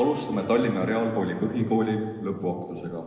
Alustame Tallinna Reaalkooli põhikooli lõpuaktusega.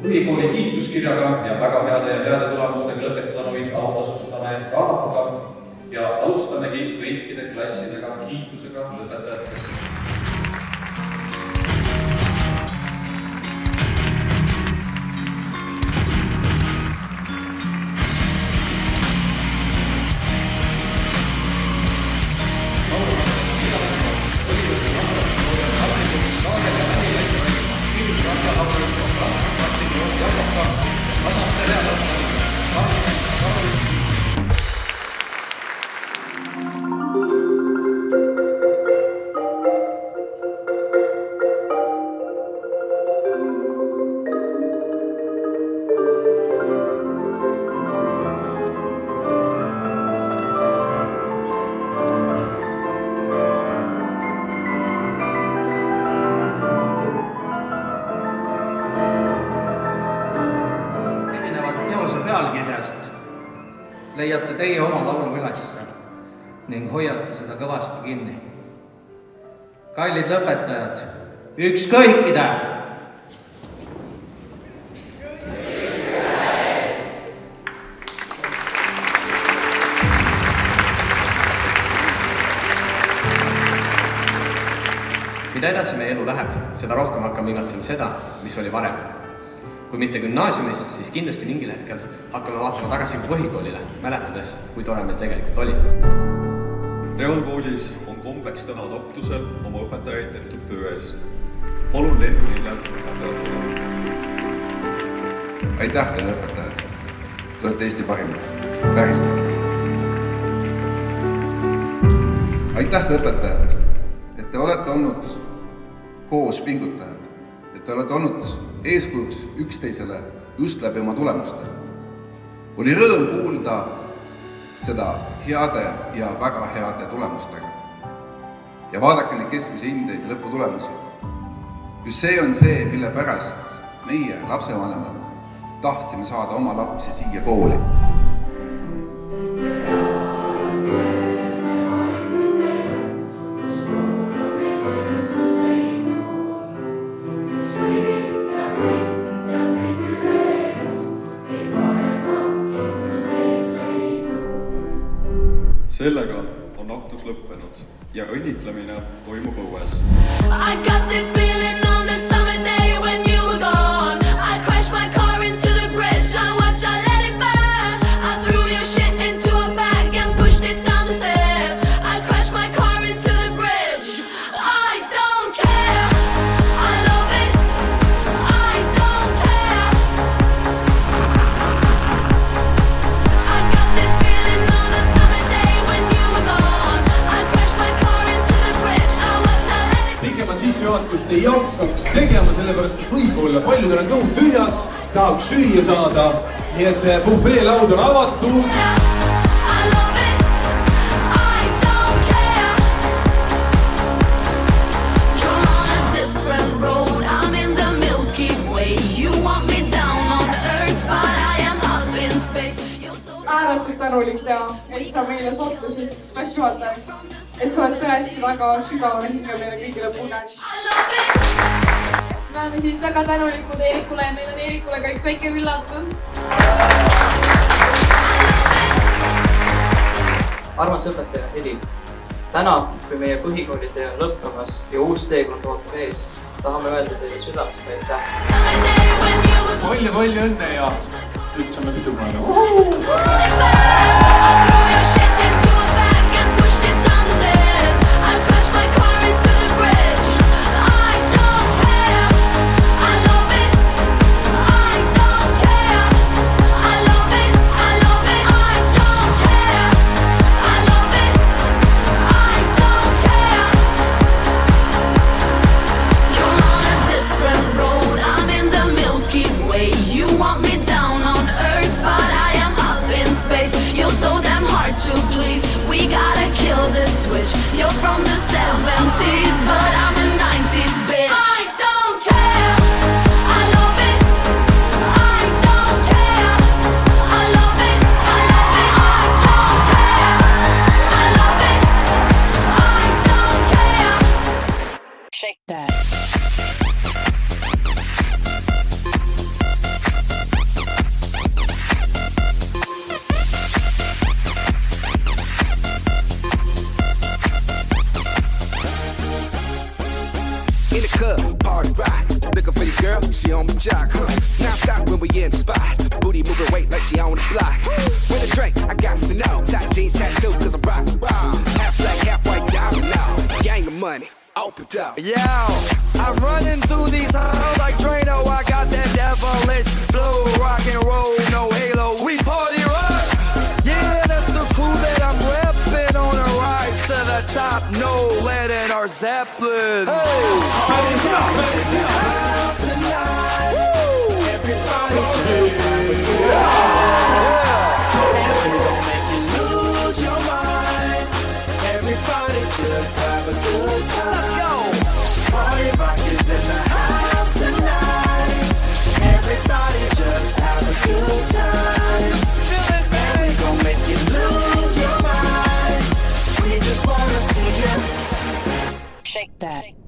Põhikooli kiituskirjaga ja väga heade tulemustega lõpetanuid autasustame raamatuga ja alustamegi kõikide klassidega kiitusega lõpetajatest. Pealkirjast leiate teie oma laulu ülesse ning hoiate seda kõvasti kinni. Kallid lõpetajad, ükskõikide! Mida edasi meie elu läheb, seda rohkem hakkame igatsema seda, mis oli varem. Kui mitte gümnaasiumis, siis kindlasti mingil hetkel hakkame vaatama tagasi põhikoolile, mäletades, kui tore meil tegelikult oli. Reaalkoolis on kombeks tänada aktusel oma õpetajaid tehtud töö eest. Palun lennulilled õpetajatele. Aitäh teile õpetajad. Te olete Eesti parimad. Päriselt. Aitäh õpetajad, et te olete olnud koos pingutajad, et te olete olnud eeskujuks üksteisele just läbi oma tulemuste. Oli rõõm kuulda seda heade ja väga heade tulemustega. Ja vaadake neid keskmise hindeid ja lõputulemusi. Just see on see, mille pärast meie lapsevanemad tahtsime saada oma lapsi siia kooli. Sellega on aktus lõppenud ja õnnitlemine toimub õues. I got this feeling on the summer day when you were gone. I crashed my car into the bridge. I watched, I let it burn. I threw your shit into a bag and pushed it down the stairs. I crashed my car into the bridge. I don't care. I love it. I don't care. I got this feeling on the summer day when you were gone. I crashed my car into the bridge. I watched, I let it Pikemat sissejuhatust ei hakkaks tegema, sellepärast võib-olla paljudel on kõhud tühjad, tahaks süüa saada, nii et bufeelaud on avatud. I love it. I don't care. You're on a different road. I'm in the Milky Way. You want me down on earth, but I am up in space. You're so ääretult tänulik teha, et sa meile sattusid klassijuhatajaks, et sa oled tõesti väga sügavale hinge meile kõigile punenud. I love it. Me oleme siis väga tänulikud Eerikule ja meil on Eerikule ka üks väike üllatus. Armas õpetaja Heli, täna, kui meie põhikoolitee on lõppemas ja uus teekond ootab ees, tahame öelda teile südamest aitäh. Palju õnne ja ühtsame pidumaale. You're from the 70s, but I'm a 90s bitch. I don't care. I love it. I don't care. I love it. I love it. I don't care. I love it. I don't care. Shake that. In the club, party rock. Looking for your girl, she on my jock. Now stop when we in the spot. Booty moving weight like she on the block. With a drink, I got to know. Tight jeans tattoo, cause I'm rock. Half black, half white diamond now. Gang of money, open up. Yeah, I'm running through these halls like Drano. I got that devilish flow. Rock and roll, no halo. We party rock. Yeah, that's the crew that I'm repping on a rise to the top. No lead in our Zeppelin. Shake that.